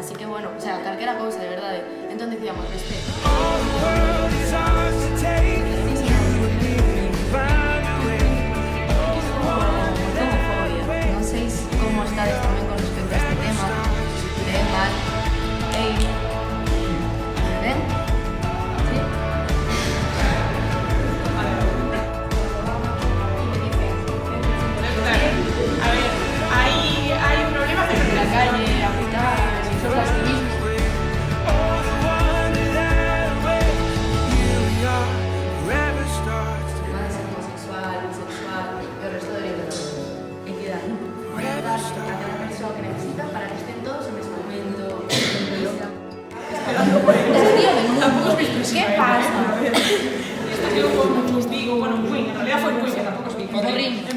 Así que bueno, o sea, calquera cousa, de verdade. Entón dicíamos, respeto. Non sei como estades tamén con respecto a este tema. Ben, mal, ben? Sí? A ver, hay problemas en la calle, afectadas, sobre las mismas. Puede ser homosexual, bisexual, y el resto de equidad. Dar a cada persona que necesita para que estén todos en ese momento. Tío, tampoco es mi expresión. ¿Qué pasa? Esto es un digo, bueno, un Queen, en realidad fue un Queen, que tampoco es mi Ring.